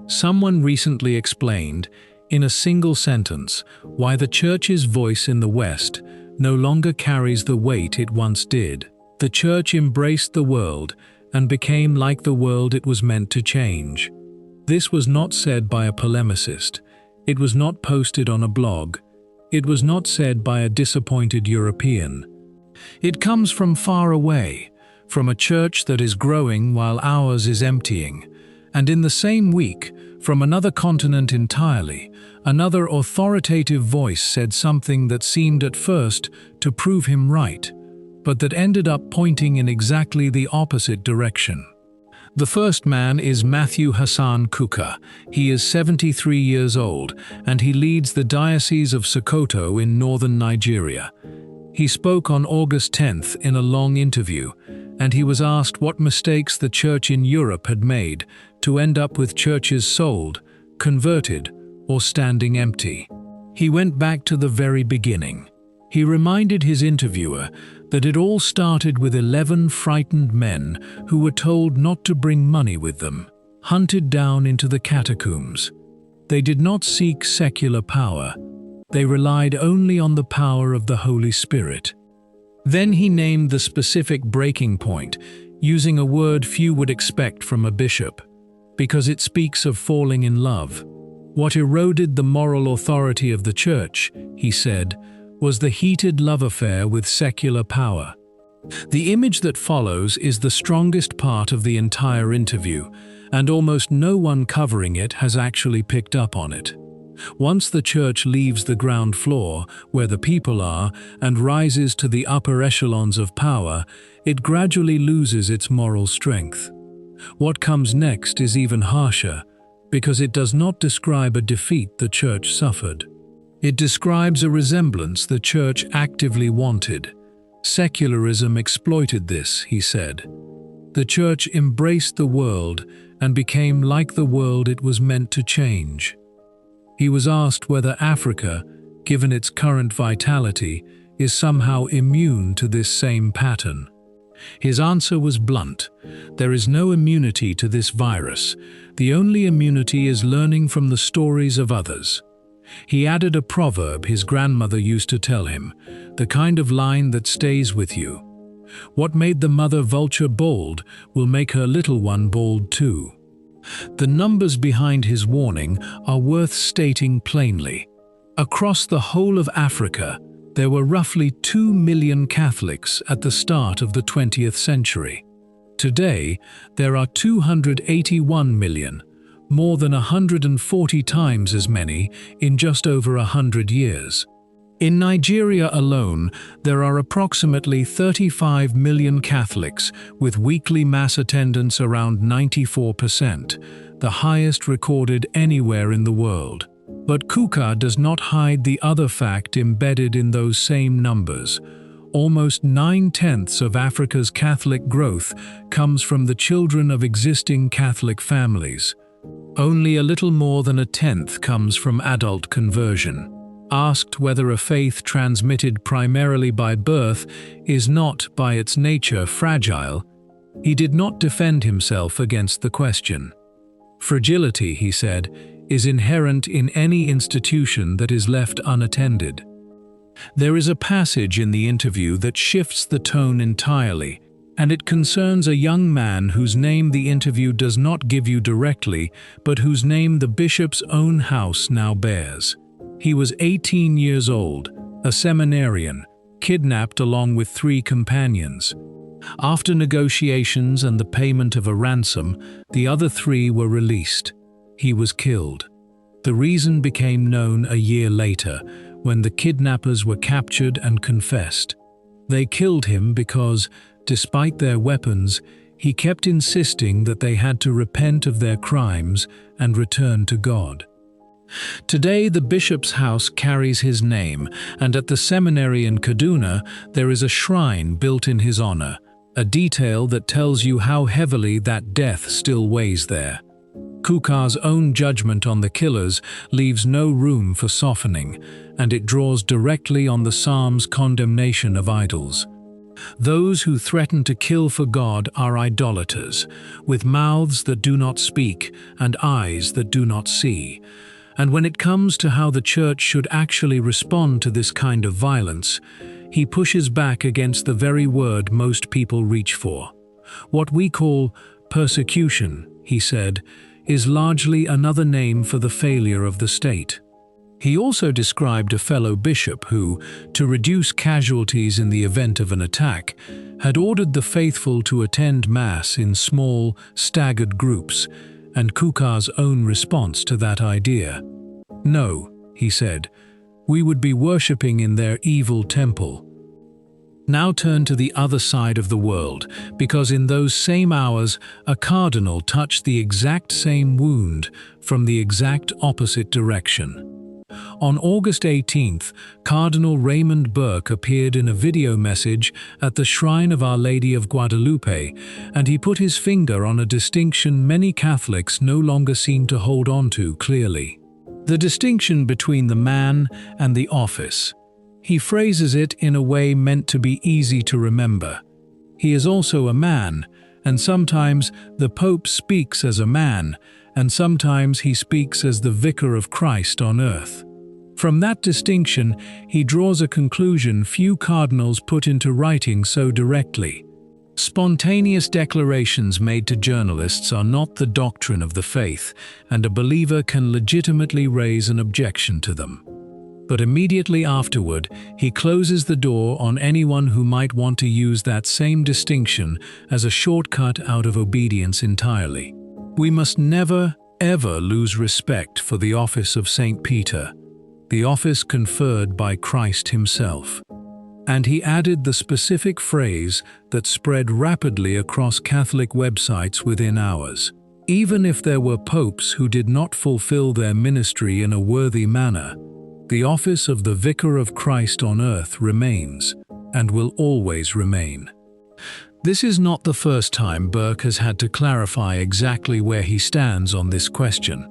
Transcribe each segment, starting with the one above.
Someone recently explained, in a single sentence, why the Church's voice in the West no longer carries the weight it once did. The Church embraced the world and became like the world it was meant to change. This was not said by a polemicist. It was not posted on a blog. It was not said by a disappointed European. It comes from far away, from a church that is growing while ours is emptying. And in the same week, from another continent entirely, another authoritative voice said something that seemed at first to prove him right, but that ended up pointing in exactly the opposite direction. The first man is Matthew Hassan Kuka. He is 73 years old, and he leads the Diocese of Sokoto in northern Nigeria. He spoke on August 10th in a long interview, and he was asked what mistakes the Church in Europe had made to end up with churches sold, converted, or standing empty. He went back to the very beginning. He reminded his interviewer that it all started with 11 frightened men who were told not to bring money with them, hunted down into the catacombs. They did not seek secular power. They relied only on the power of the Holy Spirit. Then he named the specific breaking point, using a word few would expect from a bishop, because it speaks of falling in love. What eroded the moral authority of the Church, he said, was the heated love affair with secular power. The image that follows is the strongest part of the entire interview, and almost no one covering it has actually picked up on it. Once the Church leaves the ground floor, where the people are, and rises to the upper echelons of power, it gradually loses its moral strength. What comes next is even harsher, because it does not describe a defeat the Church suffered. It describes a resemblance the Church actively wanted. Secularism exploited this, he said. The Church embraced the world and became like the world it was meant to change. He was asked whether Africa, given its current vitality, is somehow immune to this same pattern. His answer was blunt. There is no immunity to this virus. The only immunity is learning from the stories of others. He added a proverb his grandmother used to tell him, the kind of line that stays with you. What made the mother vulture bold will make her little one bold too. The numbers behind his warning are worth stating plainly. Across the whole of Africa, there were roughly 2 million Catholics at the start of the 20th century. Today, there are 281 million, more than 140 times as many in just over 100 years. In Nigeria alone, there are approximately 35 million Catholics, with weekly mass attendance around 94%, the highest recorded anywhere in the world. But Kuka does not hide the other fact embedded in those same numbers. Almost 9/10 of Africa's Catholic growth comes from the children of existing Catholic families. Only a little more than 1/10 comes from adult conversion. Asked whether a faith transmitted primarily by birth is not, by its nature, fragile, he did not defend himself against the question. Fragility, he said, is inherent in any institution that is left unattended. There is a passage in the interview that shifts the tone entirely, and it concerns a young man whose name the interview does not give you directly, but whose name the bishop's own house now bears. He was 18 years old, a seminarian, kidnapped along with 3 companions. After negotiations and the payment of a ransom, the other 3 were released. He was killed. The reason became known a year later, when the kidnappers were captured and confessed. They killed him because, despite their weapons, he kept insisting that they had to repent of their crimes and return to God. Today, the bishop's house carries his name, and at the seminary in Kaduna, there is a shrine built in his honor, a detail that tells you how heavily that death still weighs there. Kuka's own judgment on the killers leaves no room for softening, and it draws directly on the Psalm's condemnation of idols. Those who threaten to kill for God are idolaters, with mouths that do not speak and eyes that do not see. And when it comes to how the Church should actually respond to this kind of violence, he pushes back against the very word most people reach for. What we call persecution, he said, is largely another name for the failure of the state. He also described a fellow bishop who, to reduce casualties in the event of an attack, had ordered the faithful to attend Mass in small, staggered groups, and Kuka's own response to that idea. "No," he said, "we would be worshipping in their evil temple." Now turn to the other side of the world, because in those same hours, a cardinal touched the exact same wound from the exact opposite direction. On August 18th, Cardinal Burke appeared in a video message at the Shrine of Our Lady of Guadalupe, and he put his finger on a distinction many Catholics no longer seem to hold on to clearly. The distinction between the man and the office. He phrases it in a way meant to be easy to remember. He is also a man, and sometimes the Pope speaks as a man, and sometimes he speaks as the Vicar of Christ on earth. From that distinction, he draws a conclusion few cardinals put into writing so directly. Spontaneous declarations made to journalists are not the doctrine of the faith, and a believer can legitimately raise an objection to them. But immediately afterward, he closes the door on anyone who might want to use that same distinction as a shortcut out of obedience entirely. We must never, ever lose respect for the office of St. Peter, the office conferred by Christ himself. And he added the specific phrase that spread rapidly across Catholic websites within hours. Even if there were popes who did not fulfill their ministry in a worthy manner, the office of the Vicar of Christ on earth remains, and will always remain. This is not the first time Burke has had to clarify exactly where he stands on this question.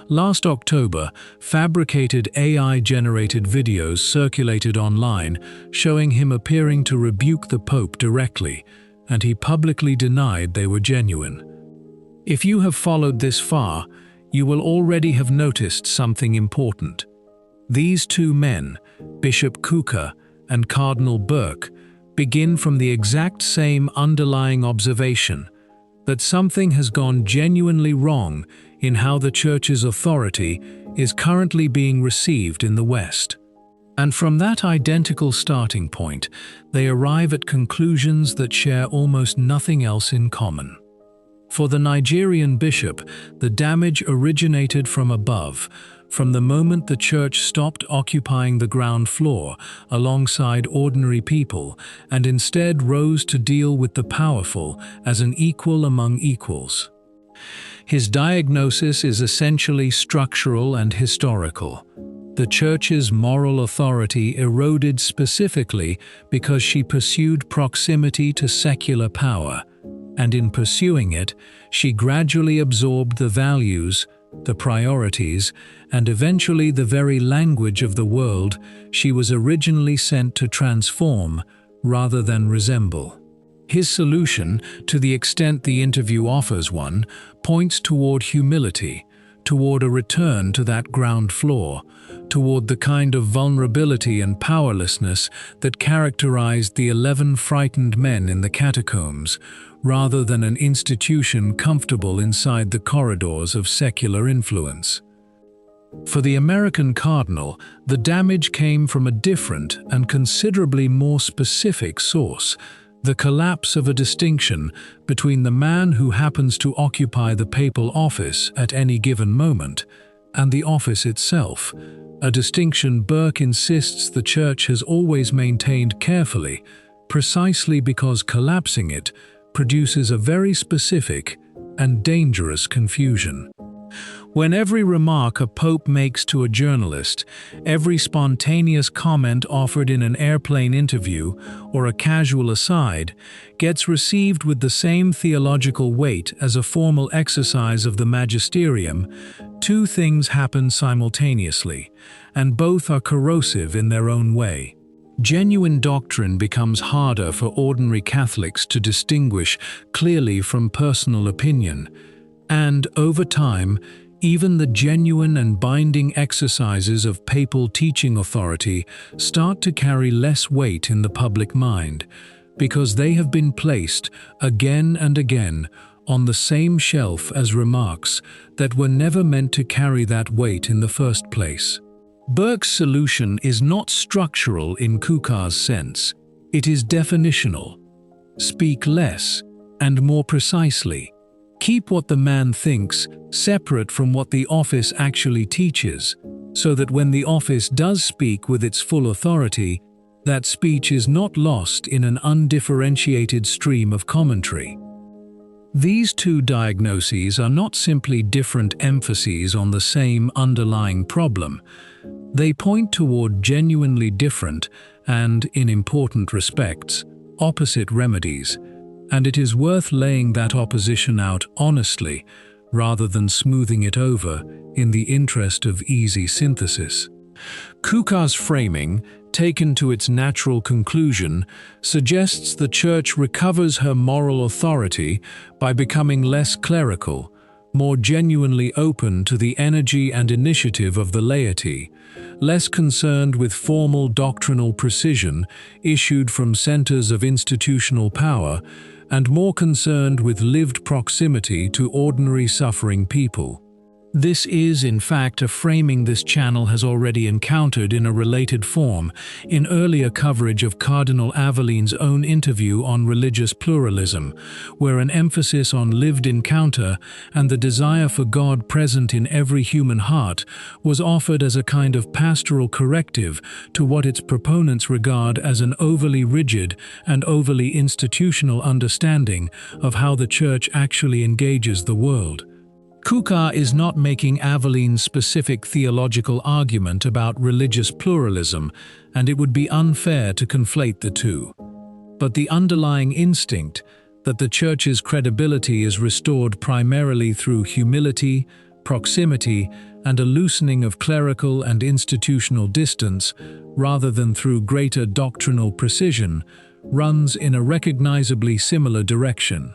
Last October, fabricated AI-generated videos circulated online showing him appearing to rebuke the Pope directly, and he publicly denied they were genuine. If you have followed this far, you will already have noticed something important. These two men, Bishop Kuka and Cardinal Burke, begin from the exact same underlying observation that something has gone genuinely wrong in how the Church's authority is currently being received in the West. And from that identical starting point, they arrive at conclusions that share almost nothing else in common. For the Nigerian bishop, the damage originated from above, from the moment the Church stopped occupying the ground floor alongside ordinary people and instead rose to deal with the powerful as an equal among equals. His diagnosis is essentially structural and historical. The Church's moral authority eroded specifically because she pursued proximity to secular power, and in pursuing it, she gradually absorbed the values, the priorities, and eventually the very language of the world she was originally sent to transform rather than resemble. His solution, to the extent the interview offers one, points toward humility, toward a return to that ground floor, toward the kind of vulnerability and powerlessness that characterized the 11 frightened men in the catacombs, rather than an institution comfortable inside the corridors of secular influence. For the American cardinal, the damage came from a different and considerably more specific source: the collapse of a distinction between the man who happens to occupy the papal office at any given moment and the office itself, a distinction Burke insists the Church has always maintained carefully, precisely because collapsing it produces a very specific and dangerous confusion. When every remark a pope makes to a journalist, every spontaneous comment offered in an airplane interview or a casual aside, gets received with the same theological weight as a formal exercise of the magisterium, two things happen simultaneously, and both are corrosive in their own way. Genuine doctrine becomes harder for ordinary Catholics to distinguish clearly from personal opinion, and over time, even the genuine and binding exercises of papal teaching authority start to carry less weight in the public mind, because they have been placed again and again on the same shelf as remarks that were never meant to carry that weight in the first place. Burke's solution is not structural in Kuka's sense. It is definitional. Speak less and more precisely. Keep what the man thinks separate from what the office actually teaches, so that when the office does speak with its full authority, that speech is not lost in an undifferentiated stream of commentary. These two diagnoses are not simply different emphases on the same underlying problem. They point toward genuinely different and, in important respects, opposite remedies, and it is worth laying that opposition out honestly rather than smoothing it over in the interest of easy synthesis. Kuka's framing, taken to its natural conclusion, suggests the Church recovers her moral authority by becoming less clerical, more genuinely open to the energy and initiative of the laity, less concerned with formal doctrinal precision issued from centers of institutional power, and more concerned with lived proximity to ordinary suffering people. This is, in fact, a framing this channel has already encountered in a related form in earlier coverage of Cardinal Avelin's own interview on religious pluralism, where an emphasis on lived encounter and the desire for God present in every human heart was offered as a kind of pastoral corrective to what its proponents regard as an overly rigid and overly institutional understanding of how the Church actually engages the world. Kuka is not making Avelin's specific theological argument about religious pluralism, and it would be unfair to conflate the two. But the underlying instinct that the Church's credibility is restored primarily through humility, proximity, and a loosening of clerical and institutional distance, rather than through greater doctrinal precision, runs in a recognizably similar direction.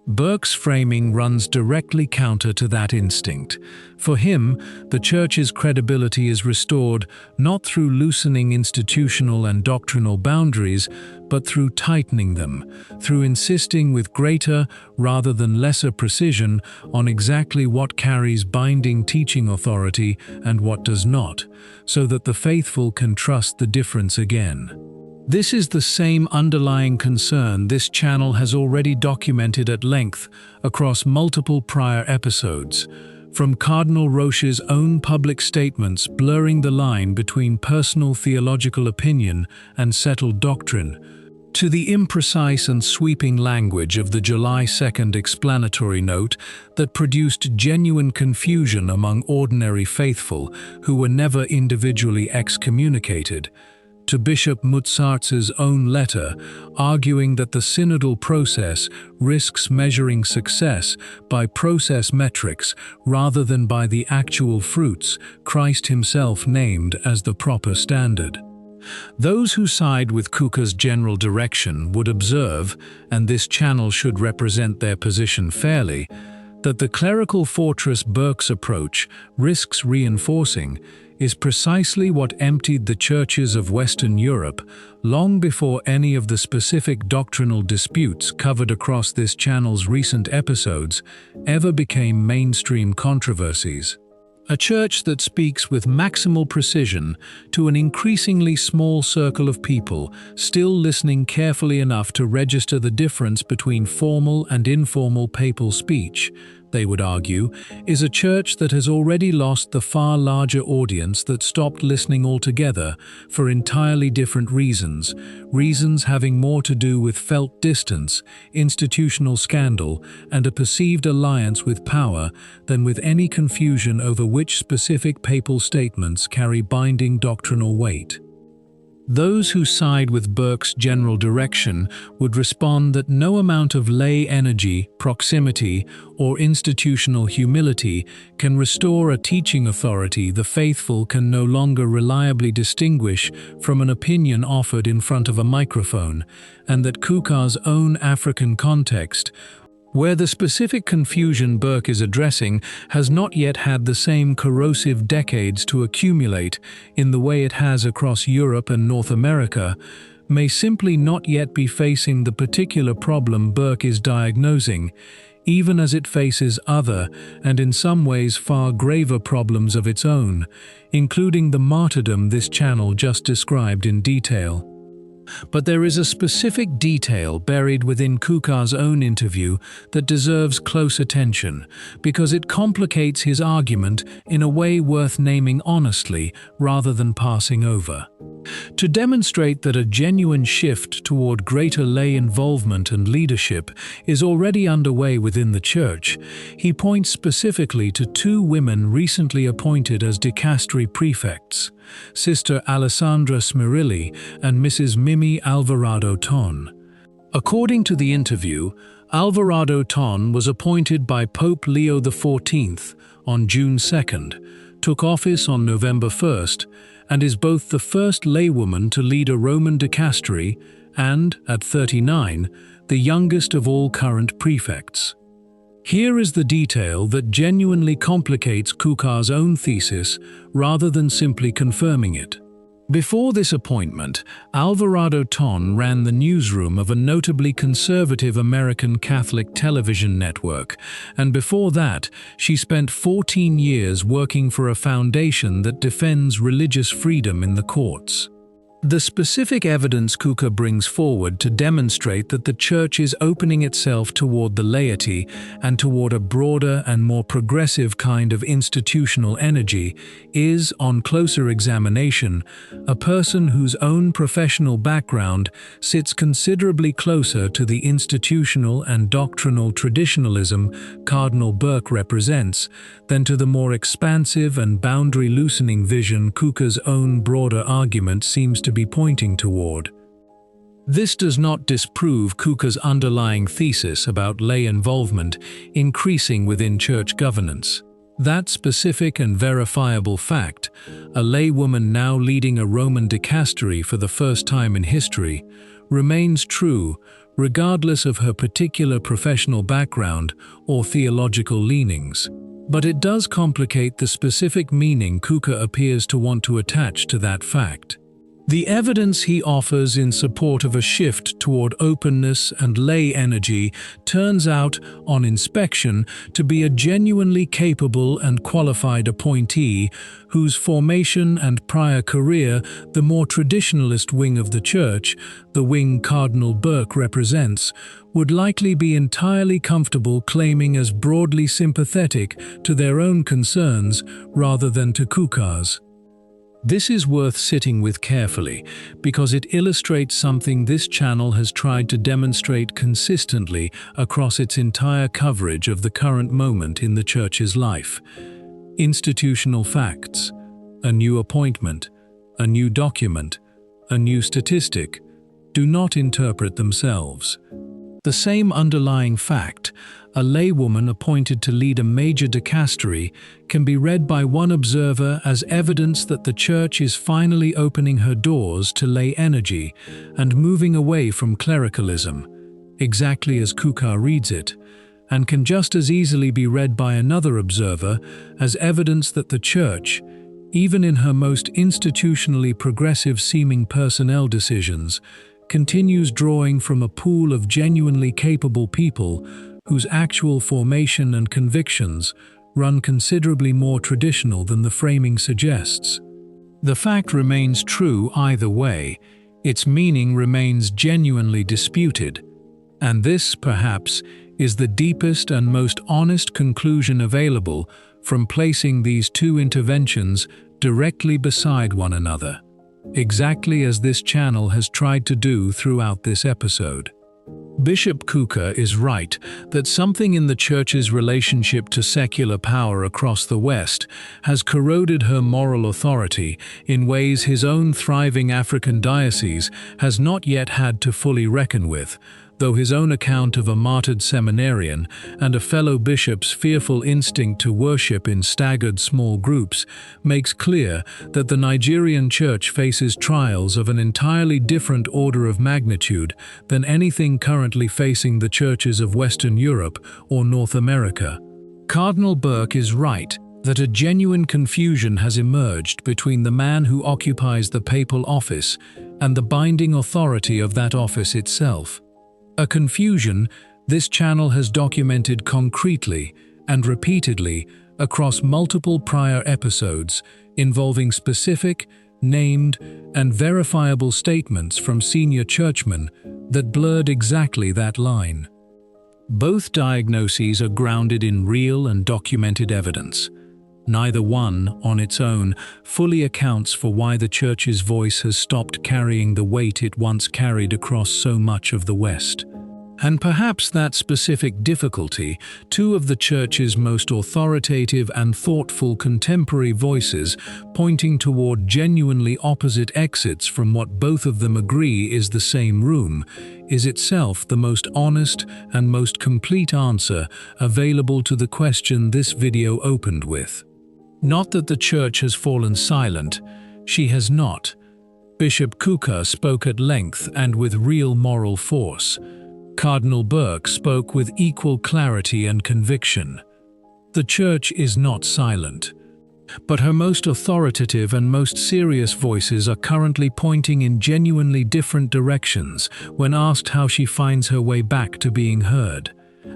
Burke's framing runs directly counter to that instinct. For him, the Church's credibility is restored not through loosening institutional and doctrinal boundaries, but through tightening them, through insisting with greater rather than lesser precision on exactly what carries binding teaching authority and what does not, so that the faithful can trust the difference again. This is the same underlying concern this channel has already documented at length across multiple prior episodes, from Cardinal Roche's own public statements blurring the line between personal theological opinion and settled doctrine, to the imprecise and sweeping language of the July 2nd explanatory note that produced genuine confusion among ordinary faithful who were never individually excommunicated, to Bishop Mutsartz's own letter arguing that the synodal process risks measuring success by process metrics rather than by the actual fruits Christ himself named as the proper standard. Those who side with Kuka's general direction would observe, and this channel should represent their position fairly, that the clerical fortress Burke's approach risks reinforcing is precisely what emptied the churches of Western Europe long before any of the specific doctrinal disputes covered across this channel's recent episodes ever became mainstream controversies. A church that speaks with maximal precision to an increasingly small circle of people, still listening carefully enough to register the difference between formal and informal papal speech, they would argue, is a church that has already lost the far larger audience that stopped listening altogether for entirely different reasons, reasons having more to do with felt distance, institutional scandal, and a perceived alliance with power than with any confusion over which specific papal statements carry binding doctrinal weight. Those who side with Burke's general direction would respond that no amount of lay energy, proximity, or institutional humility can restore a teaching authority the faithful can no longer reliably distinguish from an opinion offered in front of a microphone, and that Kuka's own African context, where the specific confusion Burke is addressing has not yet had the same corrosive decades to accumulate in the way it has across Europe and North America, may simply not yet be facing the particular problem Burke is diagnosing, even as it faces other and in some ways far graver problems of its own, including the martyrdom this channel just described in detail. But there is a specific detail buried within Kuka's own interview that deserves close attention, because it complicates his argument in a way worth naming honestly rather than passing over. To demonstrate that a genuine shift toward greater lay involvement and leadership is already underway within the Church, he points specifically to two women recently appointed as dicastery prefects, Sister Alessandra Smirilli and Mrs. Mimi Alvarado Ton. According to the interview, Alvarado Ton was appointed by Pope Leo XIV on June 2nd, took office on November 1st, and is both the first laywoman to lead a Roman dicastery and, at 39, the youngest of all current prefects. Here is the detail that genuinely complicates Kuka's own thesis rather than simply confirming it. Before this appointment, Alvarado Ton ran the newsroom of a notably conservative American Catholic television network, and before that, she spent 14 years working for a foundation that defends religious freedom in the courts. The specific evidence Kuka brings forward to demonstrate that the Church is opening itself toward the laity and toward a broader and more progressive kind of institutional energy is, on closer examination, a person whose own professional background sits considerably closer to the institutional and doctrinal traditionalism Cardinal Burke represents than to the more expansive and boundary-loosening vision Kuka's own broader argument seems to be pointing toward. This does not disprove Kuka's underlying thesis about lay involvement increasing within church governance. That specific and verifiable fact, a laywoman now leading a Roman dicastery for the first time in history, remains true regardless of her particular professional background or theological leanings. But it does complicate the specific meaning Kuka appears to want to attach to that fact. The evidence he offers in support of a shift toward openness and lay energy turns out, on inspection, to be a genuinely capable and qualified appointee whose formation and prior career the more traditionalist wing of the Church, the wing Cardinal Burke represents, would likely be entirely comfortable claiming as broadly sympathetic to their own concerns rather than to Kuka's. This is worth sitting with carefully because it illustrates something this channel has tried to demonstrate consistently across its entire coverage of the current moment in the Church's life. Institutional facts, a new appointment, a new document, a new statistic, do not interpret themselves. The same underlying fact, a laywoman appointed to lead a major dicastery, can be read by one observer as evidence that the Church is finally opening her doors to lay energy and moving away from clericalism, exactly as Kuka reads it, and can just as easily be read by another observer as evidence that the Church, even in her most institutionally progressive-seeming personnel decisions, continues drawing from a pool of genuinely capable people whose actual formation and convictions run considerably more traditional than the framing suggests. The fact remains true either way, its meaning remains genuinely disputed, and this, perhaps, is the deepest and most honest conclusion available from placing these two interventions directly beside one another, exactly as this channel has tried to do throughout this episode. Bishop Kuka is right that something in the Church's relationship to secular power across the West has corroded her moral authority in ways his own thriving African diocese has not yet had to fully reckon with, though his own account of a martyred seminarian and a fellow bishop's fearful instinct to worship in staggered small groups makes clear that the Nigerian Church faces trials of an entirely different order of magnitude than anything currently facing the churches of Western Europe or North America. Cardinal Burke is right that a genuine confusion has emerged between the man who occupies the papal office and the binding authority of that office itself. A confusion this channel has documented concretely and repeatedly across multiple prior episodes involving specific, named, and verifiable statements from senior churchmen that blurred exactly that line. Both diagnoses are grounded in real and documented evidence. Neither one, on its own, fully accounts for why the Church's voice has stopped carrying the weight it once carried across so much of the West. And perhaps that specific difficulty, two of the Church's most authoritative and thoughtful contemporary voices pointing toward genuinely opposite exits from what both of them agree is the same room, is itself the most honest and most complete answer available to the question this video opened with. Not that the Church has fallen silent, she has not. Bishop Kuka spoke at length and with real moral force. Cardinal Burke spoke with equal clarity and conviction. The Church is not silent, but her most authoritative and most serious voices are currently pointing in genuinely different directions when asked how she finds her way back to being heard.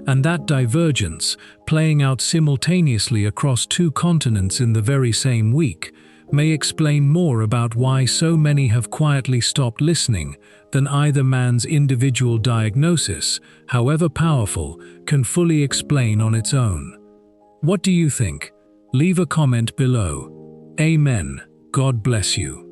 And that divergence, playing out simultaneously across two continents in the very same week, may explain more about why so many have quietly stopped listening than either man's individual diagnosis, however powerful, can fully explain on its own. What do you think? Leave a comment below. Amen. God bless you.